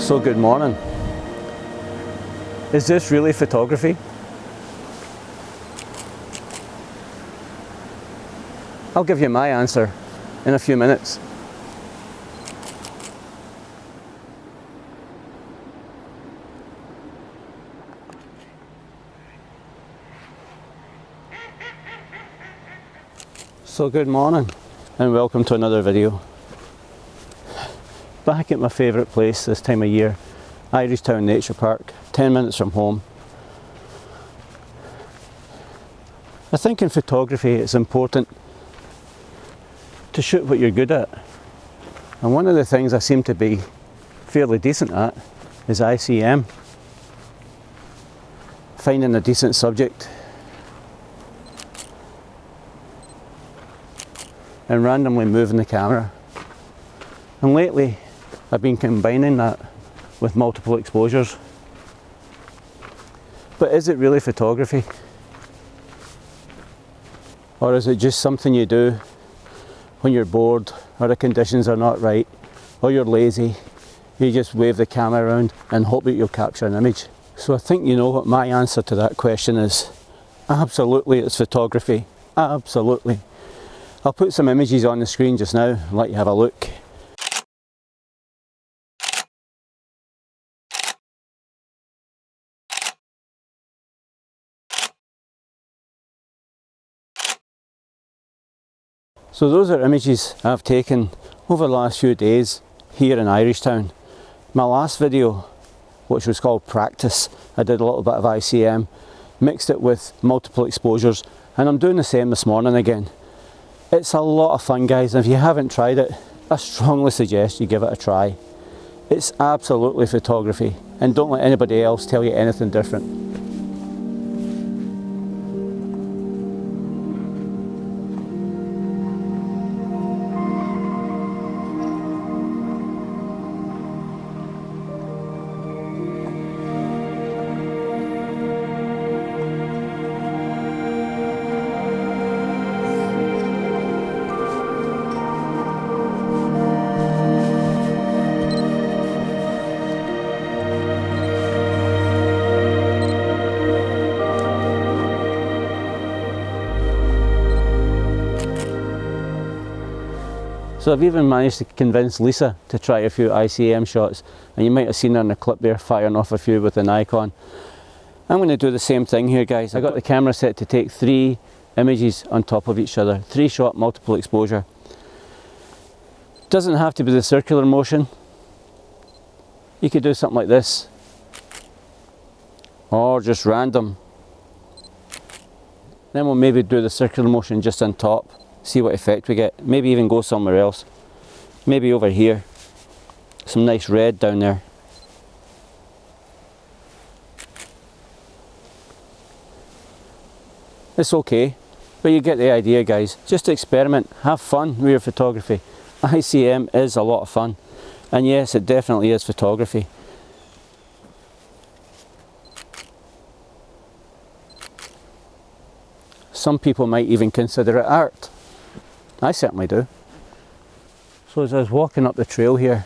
So good morning. Is this really photography? I'll give you my answer in a few minutes. So good morning and welcome to another video. Back at my favourite place this time of year, Irishtown Nature Park, 10 minutes from home. I think in photography it's important to shoot what you're good at. And one of the things I seem to be fairly decent at is ICM. Finding a decent subject and randomly moving the camera. And lately I've been combining that with multiple exposures. But is it really photography? Or is it just something you do when you're bored, or the conditions are not right, or you're lazy? You just wave the camera around and hope that you'll capture an image. So I think you know what my answer to that question is. Absolutely, it's photography. Absolutely. I'll put some images on the screen just now and let you have a look. So those are images I've taken over the last few days here in Irishtown. My last video, which was called Practice, I did a little bit of ICM, mixed it with multiple exposures, and I'm doing the same this morning again. It's a lot of fun, guys, and if you haven't tried it, I strongly suggest you give it a try. It's absolutely photography, and don't let anybody else tell you anything different. So I've even managed to convince Lisa to try a few ICM shots, and you might have seen her in the clip there firing off a few with the Nikon. I'm going to do the same thing here, guys. I got the camera set to take 3 images on top of each other, 3-shot multiple exposure. Doesn't have to be the circular motion. You could do something like this, or just random. Then we'll maybe do the circular motion just on top. See what effect we get. Maybe even go somewhere else. Maybe over here. Some nice red down there. It's okay, but you get the idea, guys. Just experiment, have fun with your photography. ICM is a lot of fun, and yes, it definitely is photography. Some people might even consider it art. I certainly do. So as I was walking up the trail here,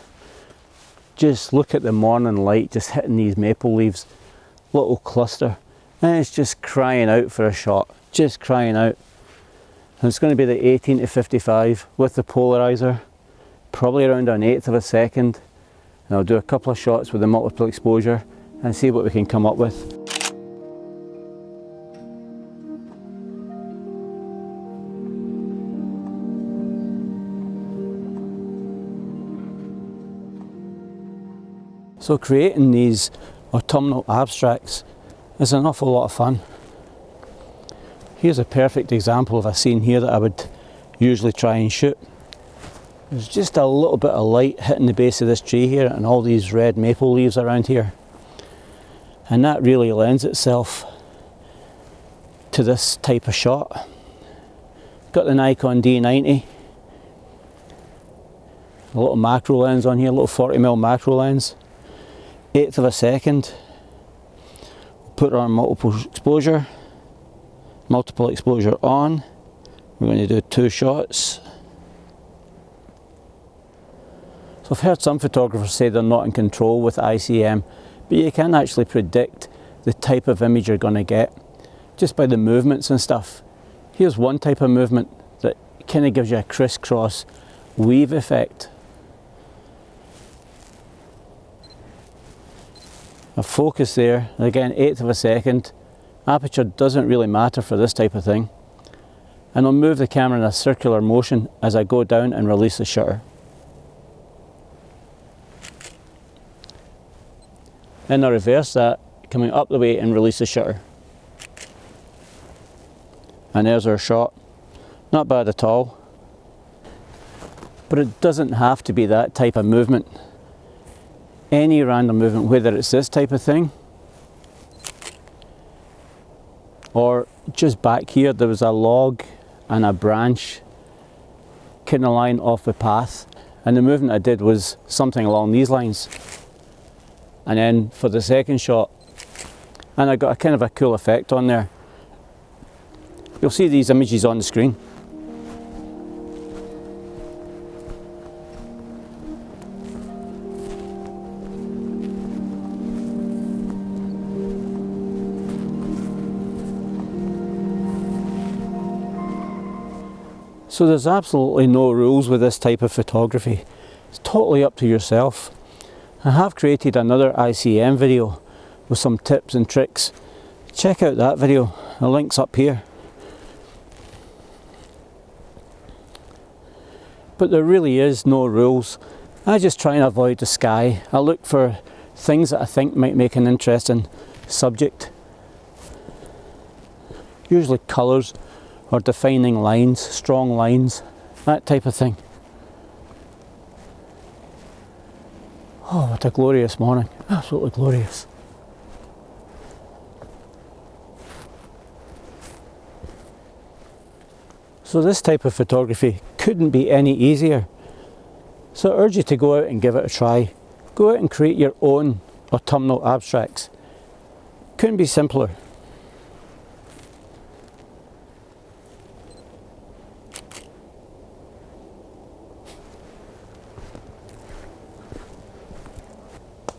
just look at the morning light just hitting these maple leaves, little cluster, and it's just crying out for a shot, just crying out. And it's going to be the 18 to 55 with the polarizer, probably around 1/8 of a second, and I'll do a couple of shots with the multiple exposure and see what we can come up with. So creating these autumnal abstracts is an awful lot of fun. Here's a perfect example of a scene here that I would usually try and shoot. There's just a little bit of light hitting the base of this tree here and all these red maple leaves around here. And that really lends itself to this type of shot. Got the Nikon D90. A little macro lens on here, a little 40mm macro lens. 1/8 of a second. Put it on multiple exposure on. We're going to do 2 shots. So I've heard some photographers say they're not in control with ICM, but you can actually predict the type of image you're going to get just by the movements and stuff. Here's one type of movement that kind of gives you a crisscross weave effect. A focus there, again 1/8 of a second. Aperture doesn't really matter for this type of thing. And I'll move the camera in a circular motion as I go down and release the shutter. Then I reverse that, coming up the way and release the shutter. And there's our shot. Not bad at all. But it doesn't have to be that type of movement. Any random movement, whether it's this type of thing, or just back here there was a log and a branch kind of lying off the path, and the movement I did was something along these lines. And then for the second shot, and I got a kind of a cool effect on there. You'll see these images on the screen. So there's absolutely no rules with this type of photography. It's totally up to yourself. I have created another ICM video with some tips and tricks. Check out that video, the link's up here. But there really is no rules. I just try and avoid the sky. I look for things that I think might make an interesting subject. Usually colours or defining lines, strong lines, that type of thing. Oh, what a glorious morning, absolutely glorious. So this type of photography couldn't be any easier. So I urge you to go out and give it a try. Go out and create your own autumnal abstracts. Couldn't be simpler.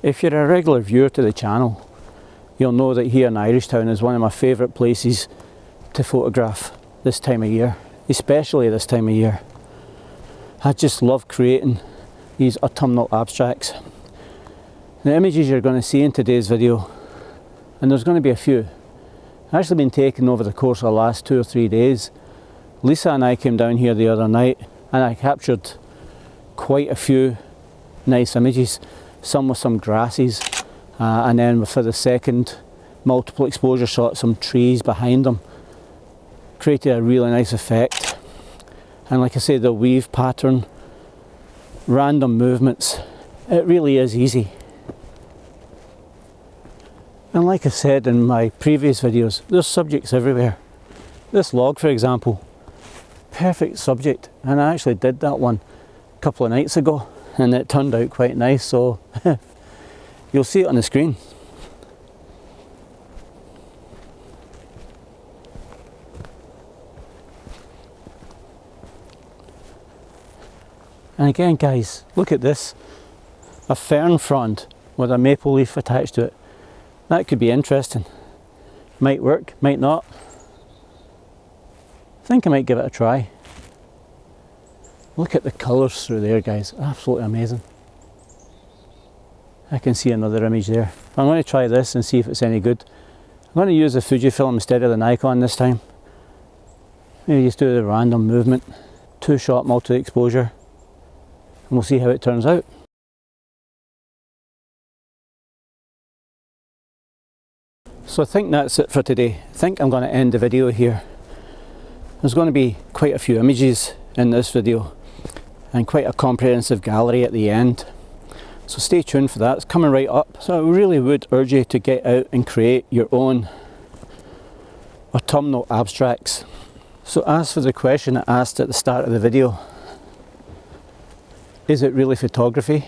If you're a regular viewer to the channel, you'll know that here in Irishtown is one of my favourite places to photograph this time of year, especially this time of year. I just love creating these autumnal abstracts. The images you're going to see in today's video, and there's going to be a few, have actually been taken over the course of the last 2 or 3 days. Lisa and I came down here the other night and I captured quite a few nice images. Some with some grasses, and then for the second multiple exposure shot, some trees behind them. Created a really nice effect. And like I say, the weave pattern, random movements, it really is easy. And like I said in my previous videos, there's subjects everywhere. This log, for example, perfect subject, and I actually did that one a couple of nights ago. And it turned out quite nice, so you'll see it on the screen. And again guys, look at this, a fern frond with a maple leaf attached to it. That could be interesting. Might work, might not. I think I might give it a try. Look at the colours through there guys, absolutely amazing. I can see another image there. I'm going to try this and see if it's any good. I'm going to use the Fujifilm instead of the Nikon this time. Maybe just do the random movement, 2-shot multi-exposure, and we'll see how it turns out. So I think that's it for today. I think I'm going to end the video here. There's going to be quite a few images in this video and quite a comprehensive gallery at the end, so stay tuned for that. It's coming right up. So I really would urge you to get out and create your own autumnal abstracts. So as for the question I asked at the start of the video, is it really photography?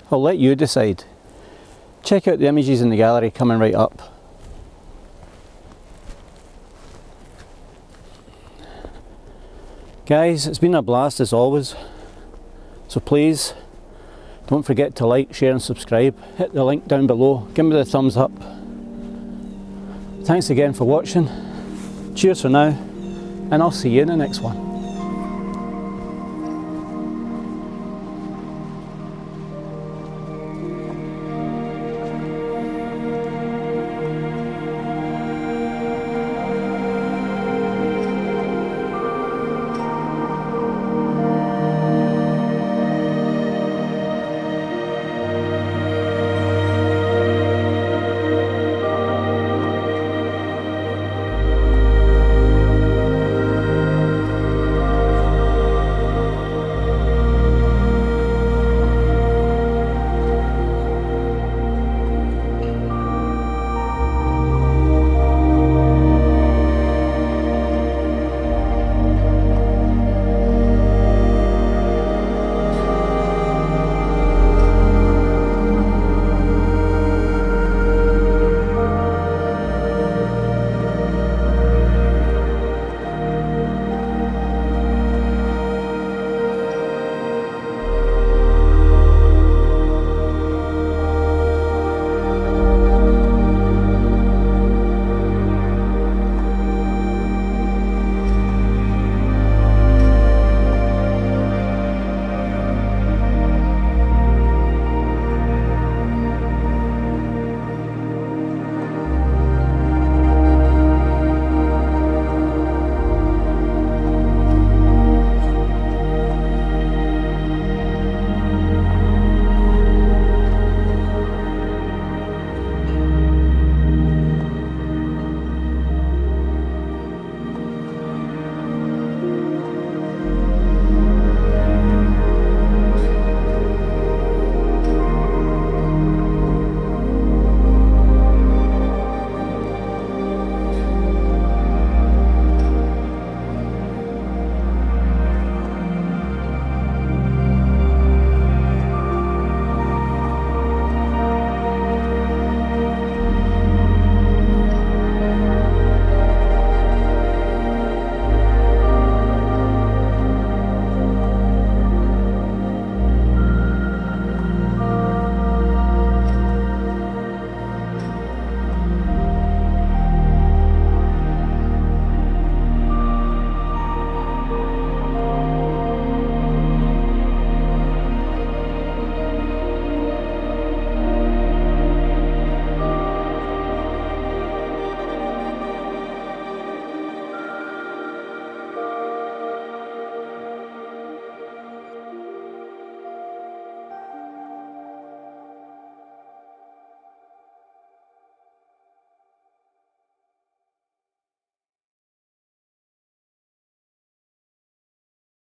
I'll let you decide. Check out the images in the gallery coming right up. Guys, it's been a blast as always, so please Don't forget to like, share and subscribe. Hit the link down below. Give me the thumbs up. Thanks again for watching. Cheers for now, and I'll see you in the next one.